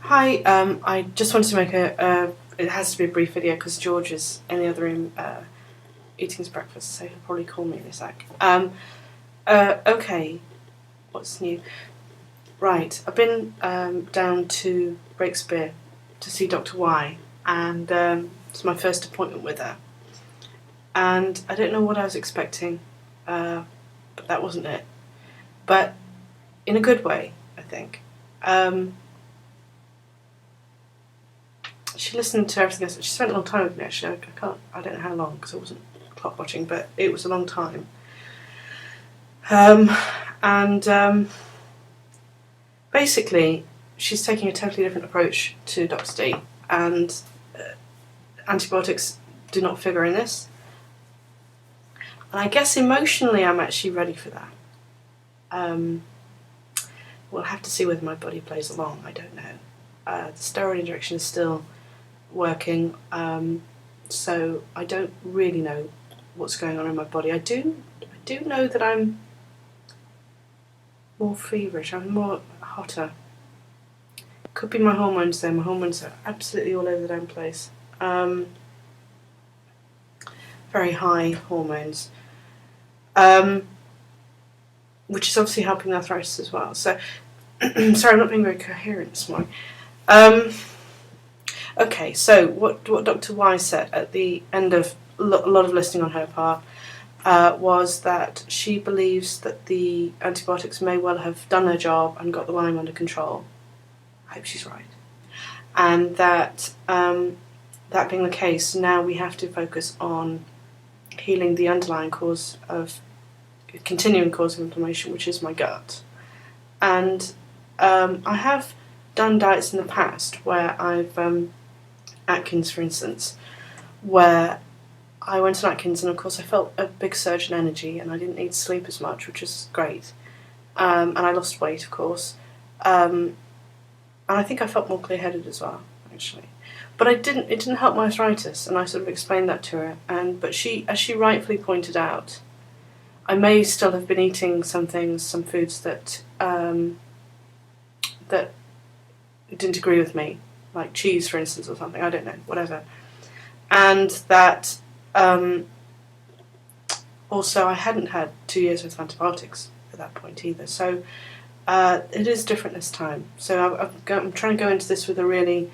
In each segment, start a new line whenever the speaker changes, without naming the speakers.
Hi, I just wanted to make it has to be a brief video because George is in the other room eating his breakfast, so he'll probably call me in a sec. Okay, what's new? Right, I've been down to Breakspear to see Dr. Y, and it's my first appointment with her. And I don't know what I was expecting, but that wasn't it. But in a good way, I think. She listened to everything else. She spent a long time with me, actually. I don't know how long because I wasn't clock watching, but it was a long time. Basically, she's taking a totally different approach to Dr. D, and antibiotics do not figure in this. And I guess emotionally, I'm actually ready for that. We'll have to see whether my body plays along. I don't know. The steroid injection is still working, so I don't really know what's going on in my body. I do know that I'm more feverish. I'm more hotter. Could be my hormones though. My hormones are absolutely all over the damn place. Very high hormones, which is obviously helping the arthritis as well. So, sorry, I'm not being very coherent this morning. Okay, so what Dr. Y said at the end of a lot of listening on her part was that she believes that the antibiotics may well have done their job and got the Lyme under control. I hope she's right. And that that being the case, now we have to focus on healing the underlying cause of continuing cause of inflammation, which is my gut. And I have done diets in the past where I've Atkins, for instance, where I went on Atkins and of course I felt a big surge in energy and I didn't need to sleep as much, which is great. And I lost weight, of course. And I think I felt more clear-headed as well, actually. But it didn't help my arthritis, and I sort of explained that to her. But as she rightfully pointed out, I may still have been eating some foods that that didn't agree with me, like cheese, for instance, or something. I don't know, whatever. And that also I hadn't had 2 years with antibiotics at that point either. So it is different this time. So I'm trying to go into this with a really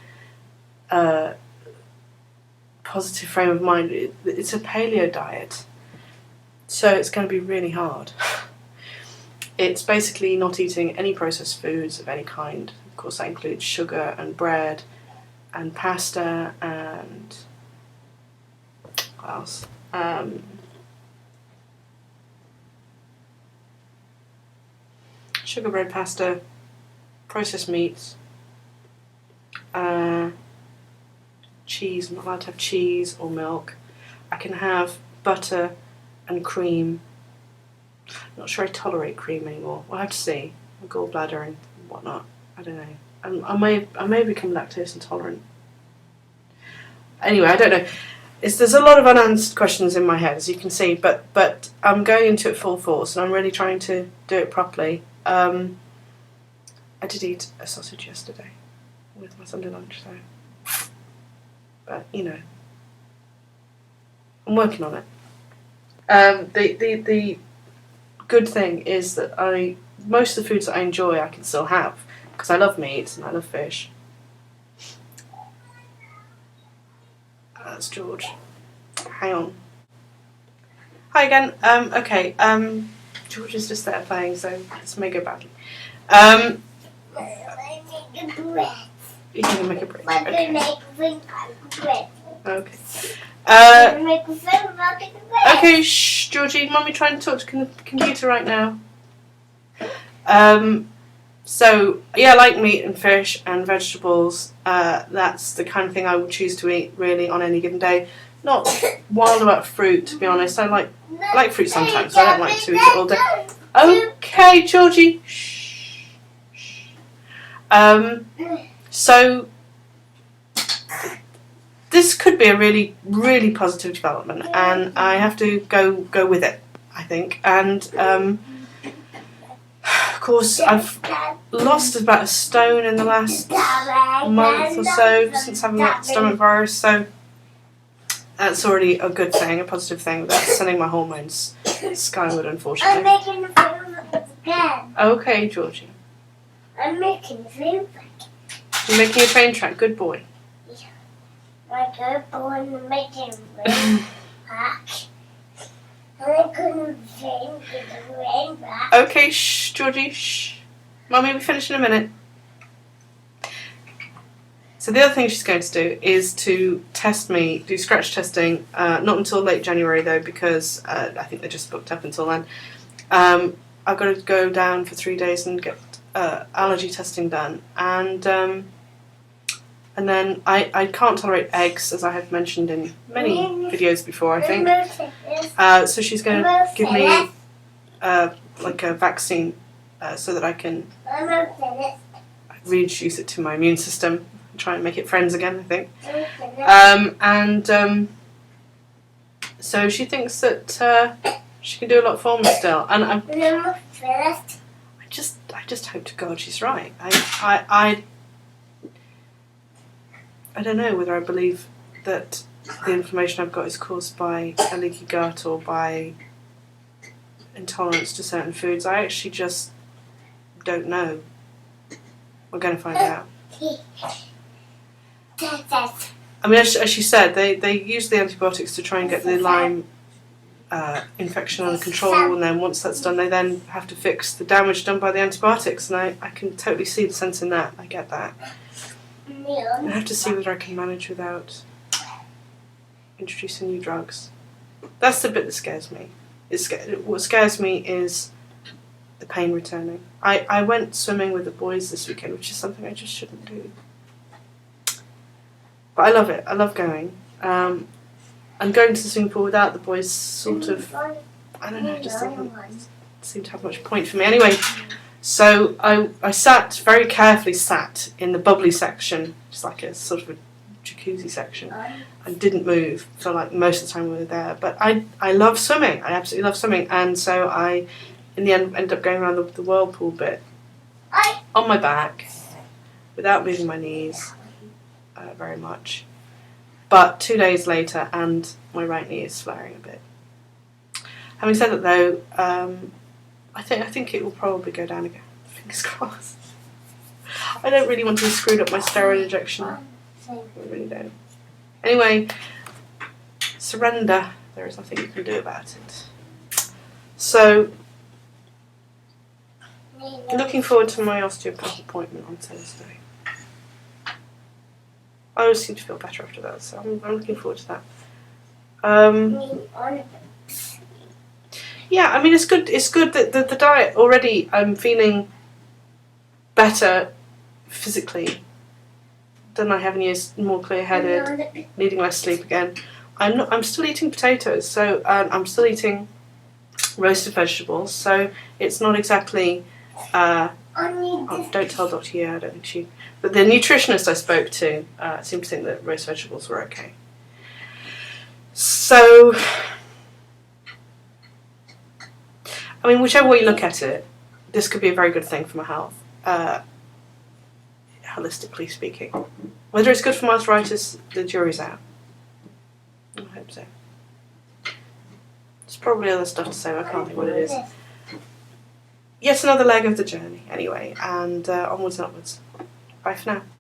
positive frame of mind. It's a paleo diet, so it's going to be really hard. It's basically not eating any processed foods of any kind. Of course, that includes sugar and bread and pasta and what else? Sugar, bread, pasta, processed meats, cheese. I'm not allowed to have cheese or milk. I can have butter and cream. I'm not sure I tolerate cream anymore. We'll have to see. My gallbladder and whatnot. I don't know. I may become lactose intolerant. Anyway, I don't know. There's a lot of unanswered questions in my head, as you can see, but I'm going into it full force and I'm really trying to do it properly. I did eat a sausage yesterday with my Sunday lunch, so. But you know, I'm working on it. The good thing is that most of the foods that I enjoy I can still have because I love meat and I love fish. That's George. Hang on. Hi again. Okay. George is just there playing, so this may go badly. You're going to make a break. Okay. Okay, shh, Georgie. Mummy trying to talk to the computer right now. So, yeah, I like meat and fish and vegetables. That's the kind of thing I would choose to eat, really, on any given day. Not wild about fruit, to be honest. I like fruit sometimes. I don't like to eat it all day. Okay, Georgie. Shh. So this could be a really, really positive development, and I have to go with it, I think. And of course, I've lost about a stone in the last month or so since having that stomach virus, so that's already a good thing, a positive thing. That's sending my hormones skyward, unfortunately.
I'm making a food again.
Okay, Georgie.
I'm making a food again.
You're making a train track. Good boy.
Yeah. My good boy, I'm making a food back. And I couldn't think of the rain back.
Okay, shh, Georgie, shh. Mummy, we finish in a minute. So the other thing she's going to do is to test me, do scratch testing, not until late January though, because I think they're just booked up until then. I've got to go down for 3 days and get allergy testing done, and then I can't tolerate eggs, as I have mentioned in many videos before, I think. So she's going to give me like a vaccine so that I can reintroduce it to my immune system. Try and make it friends again, I think. So she thinks that she can do a lot for me still, and I just hope to God she's right. I don't know whether I believe that the inflammation I've got is caused by a leaky gut or by intolerance to certain foods. I actually just don't know. We're going to find out. I mean, as she said, they use the antibiotics to try and get the Lyme infection under control, and then once that's done, they then have to fix the damage done by the antibiotics, and I can totally see the sense in that. I get that. I have to see whether I can manage without introducing new drugs. That's the bit that scares me. What scares me is the pain returning. I went swimming with the boys this weekend, which is something I just shouldn't do. But I love it. I love going. And going to the swimming pool without the boys sort of, I don't know, just doesn't seem to have much point for me. Anyway, so I very carefully sat in the bubbly section, just like a sort of a jacuzzi section, and didn't move for like most of the time we were there. But I love swimming. I absolutely love swimming. And so I, in the end, ended up going around the whirlpool bit on my back without moving my knees very much. But 2 days later, and my right knee is flaring a bit. Having said that, though, I think it will probably go down again. Fingers crossed. I don't really want to have screwed up my steroid injection. I really don't. Anyway, surrender. There is nothing you can do about it. So, looking forward to my osteopath appointment on Thursday. I always seem to feel better after that, so I'm looking forward to that. Yeah, I mean, it's good. It's good that the diet already. I'm feeling better physically than I have in years. More clear-headed, needing less sleep again. I'm still eating potatoes, so I'm still eating roasted vegetables. So it's not exactly. Don't tell Dr. Yeah, I don't think she. But the nutritionist I spoke to seemed to think that roast vegetables were okay. So, I mean, whichever way you look at it, this could be a very good thing for my health, holistically speaking. Whether it's good for my arthritis, the jury's out. I hope so. There's probably other stuff to say, but I can't think what it is. Yet another leg of the journey, anyway, and onwards and upwards. Bye for now.